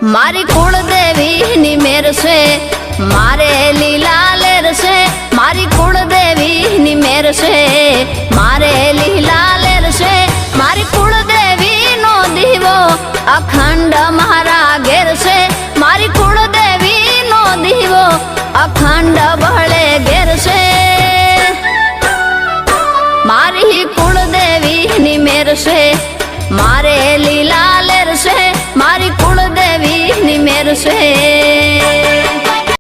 मारी कुलदेवी नी मेर से मारे लीला लेर से, मारी कुलदेवी नी मेर से मारे लीला लेर से, मारी कुलदेवी नो दीवो अखंड मारा घेर से, मारी कुलदेवी नो दीवो अखंड बहले घेर से। मारी कुलदेवी नी मेर से मारे लीला लेर से, मारी कुलदेवी नी मेर से।